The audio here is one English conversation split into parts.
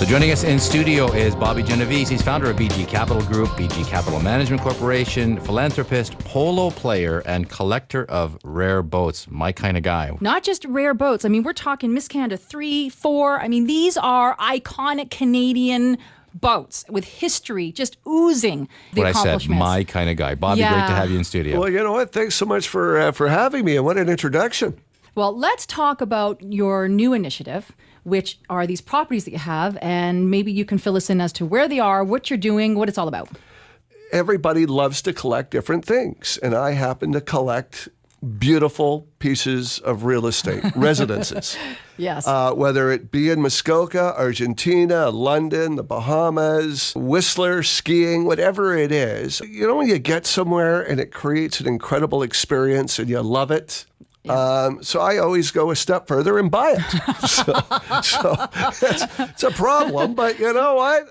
Joining us in studio is Bobby Genovese. He's founder of BG Capital Group, BG Capital Management Corporation, philanthropist, polo player, and collector of rare boats. My kind of guy. Not just rare boats. I mean, we're talking Miss Canada 3, 4. I mean, these are iconic Canadian boats with history just oozing the accomplishments. I said, my kind of guy. Bobby, great to have you in studio. Well, you know what? Thanks so much for having me, and what an introduction. Well, let's talk about your new initiative, which are these properties that you have, and maybe you can fill us in as to where they are, what you're doing, what it's all about. Everybody loves to collect different things, and I happen to collect beautiful pieces of real estate, residences. Yes. Whether it be in Muskoka, Argentina, London, the Bahamas, Whistler, skiing, whatever it is. You know, when you get somewhere and it creates an incredible experience and you love it, so I always go a step further and buy it. so it's a problem, but you know what?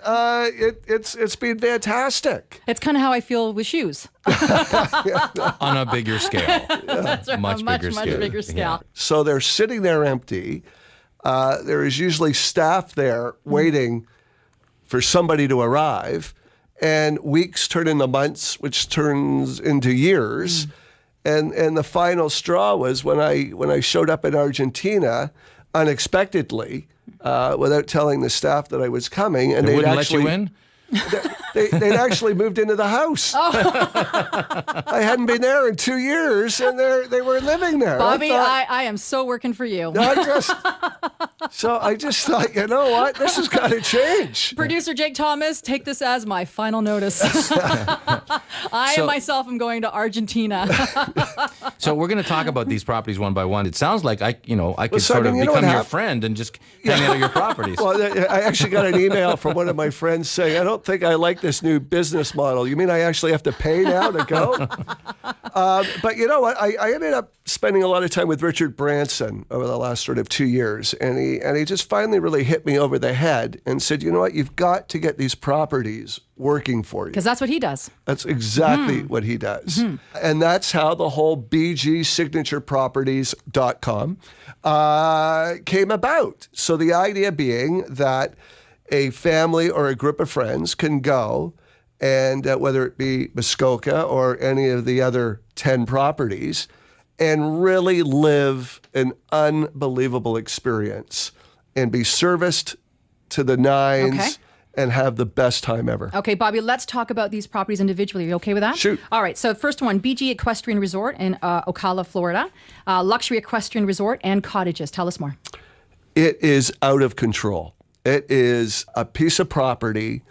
It's been fantastic. It's kind of how I feel with shoes. On a bigger scale. That's right. Much bigger scale. Yeah. So they're sitting there empty. There is usually staff there waiting for somebody to arrive, and weeks turn into months, which turns into years. And the final straw was when I showed up in Argentina unexpectedly, without telling the staff that I was coming, and they wouldn't let you in. They'd actually moved into the house. Oh. I hadn't been there in 2 years, and they were living there. Bobby, I am so working for you. So I just thought, you know what? This has got to change. Producer Jake Thomas, take this as my final notice. I myself am going to Argentina. So we're going to talk about these properties one by one. It sounds like I could sort of become your friend and just hang out at your properties. Well, I actually got an email from one of my friends saying, I don't think I like this new business model. You mean I actually have to pay now to go? But you know what? I ended up spending a lot of time with Richard Branson over the last sort of 2 years, and he just finally really hit me over the head and said, you know what? You've got to get these properties working for you. Because that's what he does. That's exactly what he does. And that's how the whole bgsignatureproperties.com came about. So the idea being that a family or a group of friends can go and whether it be Muskoka or any of the other 10 properties and really live an unbelievable experience and be serviced to the nines and have the best time ever. Okay, Bobby, let's talk about these properties individually. Are you okay with that? Shoot. All right, so first one, BG Equestrian Resort in Ocala, Florida. Luxury Equestrian Resort and cottages. Tell us more. It is out of control. It is a piece of property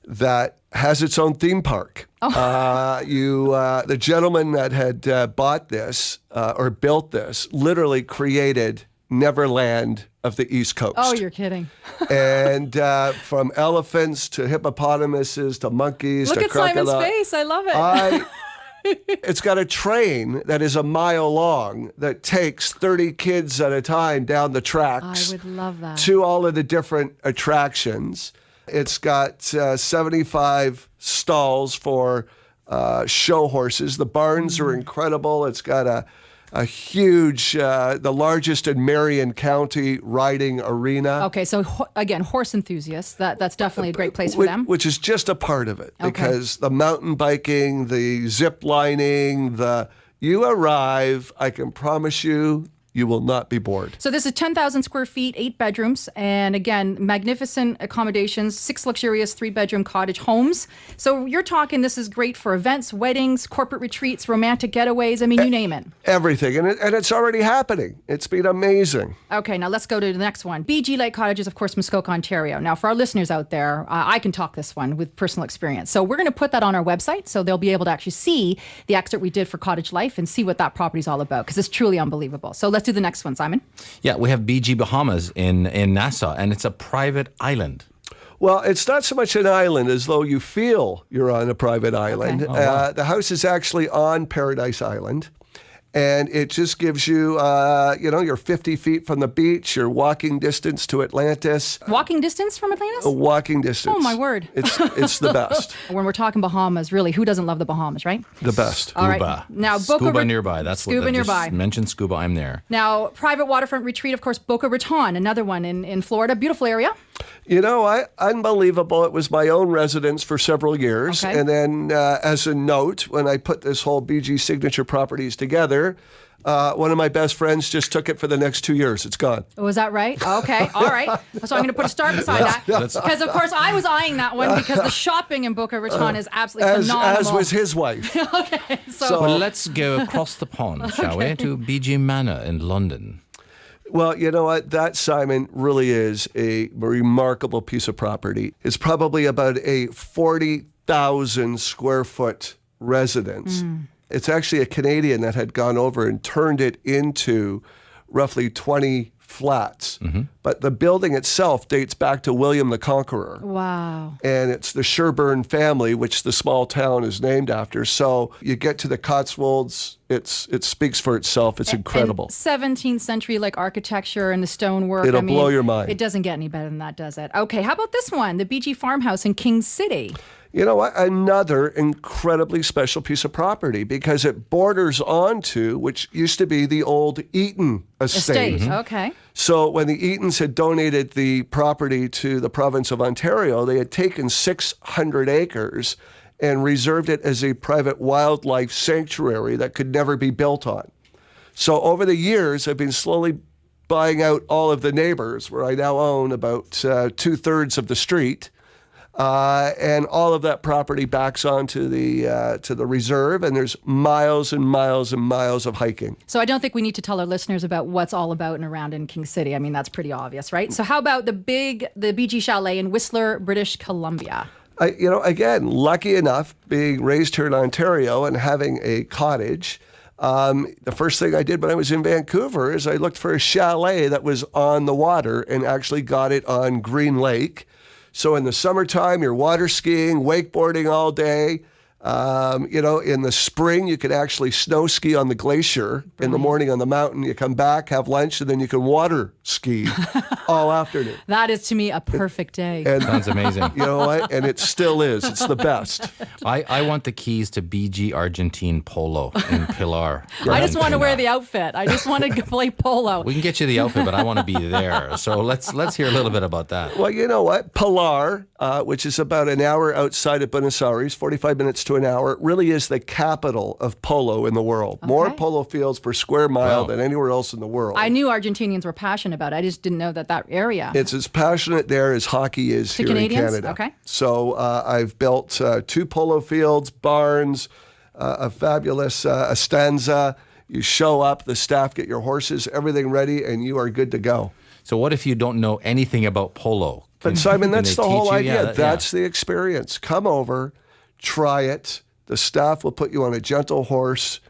that has its own theme park. The gentleman that had bought this or built this literally created Neverland of the East Coast. Oh, you're kidding. And from elephants to hippopotamuses to monkeys to crocodiles. Look at Simon's face. I love it. It's got a train that is a mile long that takes 30 kids at a time down the tracks. I would love that. To all of the different attractions. It's got 75 stalls for show horses. The barns are incredible. It's got a huge, the largest in Marion County riding arena. Okay, so again, horse enthusiasts, that's definitely a great place for them. Which is just a part of it, because the mountain biking, the zip lining, you arrive, I can promise you, you will not be bored. So this is 10,000 square feet, 8 bedrooms, and again, magnificent accommodations, 6 luxurious 3-bedroom cottage homes. So you're talking this is great for events, weddings, corporate retreats, romantic getaways, I mean, you name it. Everything, and it's already happening. It's been amazing. Okay, now let's go to the next one. BG Lake Cottages, of course, Muskoka, Ontario. Now, for our listeners out there, I can talk this one with personal experience. So we're going to put that on our website, so they'll be able to actually see the excerpt we did for Cottage Life and see what that property's all about, because it's truly unbelievable. So let's do the next one, Simon. Yeah, we have BG Bahamas in Nassau, and it's a private island. Well, it's not so much an island as though you feel you're on a private island. Okay. Wow. The house is actually on Paradise Island. And it just gives you, you're 50 feet from the beach, you're walking distance to Atlantis. Walking distance from Atlantis? A walking distance. Oh, my word. It's the best. When we're talking Bahamas, really, who doesn't love the Bahamas, right? The best. All right. Scuba. Now, Boca Scuba nearby. That's Scuba what nearby. Just mention scuba, I'm there. Now, private waterfront retreat, of course, Boca Raton, another one in Florida. Beautiful area. Unbelievable. It was my own residence for several years. Okay. And then as a note, when I put this whole BG Signature Properties together, one of my best friends just took it for the next 2 years. It's gone. Was that right? Okay. All right. So I'm going to put a star beside that. Because, of course, I was eyeing that one because the shopping in Boca Raton is absolutely phenomenal. As was his wife. Okay. So Well, let's go across the pond, shall we, to BG Manor in London. Well, you know what? That, Simon, really is a remarkable piece of property. It's probably about a 40,000 square foot residence. It's actually a Canadian that had gone over and turned it into roughly 20 flats. But the building itself dates back to William the Conqueror. wow. And it's the Sherburne family, which the small town is named after. So you get to the Cotswolds, it speaks for itself. It's incredible. And 17th century like architecture and the stonework. It'll blow your mind. It doesn't get any better than that, does it? Okay, how about this one? The BG Farmhouse in King City. You know what? Another incredibly special piece of property because it borders onto, which used to be the old Eaton estate. Okay. So when the Eatons had donated the property to the province of Ontario, they had taken 600 acres and reserved it as a private wildlife sanctuary that could never be built on. So over the years, I've been slowly buying out all of the neighbors, where I now own about 2/3 of the street. And all of that property backs onto the reserve, and there's miles and miles and miles of hiking. So I don't think we need to tell our listeners about what's all about and around in King City. I mean, that's pretty obvious, right? So how about the BG Chalet in Whistler, British Columbia? Again, lucky enough being raised here in Ontario and having a cottage. The first thing I did when I was in Vancouver is I looked for a chalet that was on the water and actually got it on Green Lake. So in the summertime, you're water skiing, wakeboarding all day. In the spring, you can actually snow ski on the glacier. In the morning on the mountain, you come back, have lunch, and then you can water ski all afternoon. That is, to me, a perfect day. And Sounds amazing. you know what? And it still is. It's the best. I want the keys to BG Argentine Polo in Pilar. I just want to Argentina. wear the outfit. I just want to play polo. We can get you the outfit, but I want to be there. So let's hear a little bit about that. Well, you know what? Pilar, which is about an hour outside of Buenos Aires, 45 minutes to an hour, it really is the capital of polo in the world. More polo fields per square mile Wow. than anywhere else in the world. I knew Argentinians were passionate about it. I just didn't know that area. It's as passionate there as hockey is To here Canadians? in Canada. Okay. So I've built 2 polo fields, barns, a fabulous estanza. You show up, the staff get your horses, everything ready, and you are good to go. So what if you don't know anything about polo? But Simon, Can that's they the whole teach you? idea. Yeah, That's the experience. Come over, try it. The staff will put you on a gentle horse.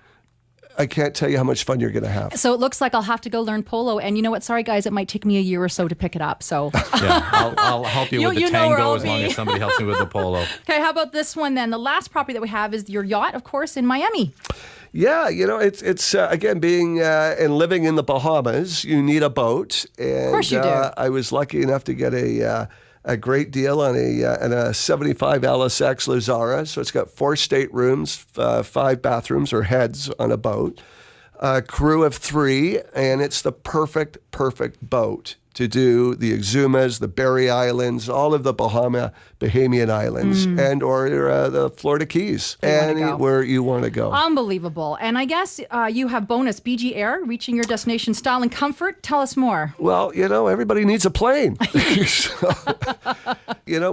I can't tell you how much fun you're going to have. So it looks like I'll have to go learn polo. And you know what? Sorry, guys, it might take me a year or so to pick it up. So, Yeah, I'll help you with the you know where tango I'll as long be. as somebody helps me with the polo. okay, how about this one then? The last property that we have is your yacht, of course, in Miami. Yeah, it's again, being and living in the Bahamas, you need a boat. And, Of course you do. I was lucky enough to get a great deal on a 75 LSX Lazara. So it's got 4 staterooms, 5 bathrooms or heads on a boat, a crew of 3, and it's the perfect boat to do the Exumas, the Berry Islands, all of the Bahamian islands, and or the Florida Keys, You wanna go. anywhere you want to go. Unbelievable. And I guess you have bonus BG Air, reaching your destination style and comfort. Tell us more. Well, everybody needs a plane. So,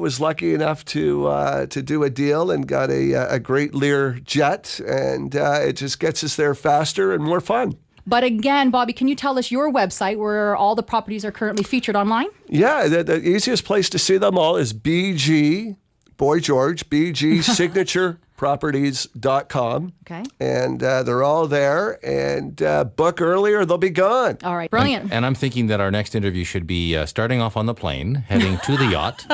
was lucky enough to do a deal and got a great Lear jet, and it just gets us there faster and more fun. But again, Bobby, can you tell us your website where all the properties are currently featured online? Yeah, the easiest place to see them all is BG, Boy George, BGsignatureproperties.com. Okay. And they're all there, and book earlier, they'll be gone. All right. Brilliant. And I'm thinking that our next interview should be starting off on the plane, heading to the yacht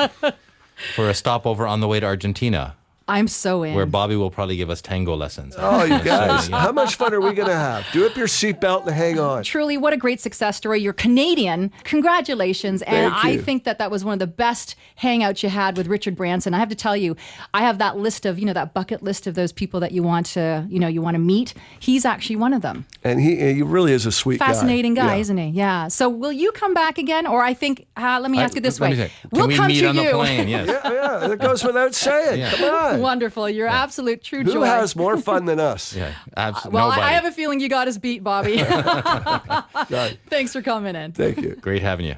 for a stopover on the way to Argentina. I'm so in. where Bobby will probably give us tango lessons. Oh, you guys, how much fun are we going to have? Do up your seatbelt and hang on. Truly, what a great success story. You're Canadian. Congratulations. And Thank you. I think that was one of the best hangouts you had with Richard Branson. I have to tell you, I have that list of, that bucket list of those people that you want to, you want to meet. He's actually one of them. And he really is a sweet Fascinating guy, Yeah. isn't he? Yeah. So will you come back again? Or I think, let me ask you this Let me way. say, Can we meet on the plane? Yes. Yeah, that goes without saying. Yeah. Come on. Wonderful. You're absolute true Who joy. has more fun than us? Yeah, absolutely. Well, Nobody. I have a feeling you got us beat, Bobby. Right. Thanks for coming in. Thank you. Great having you.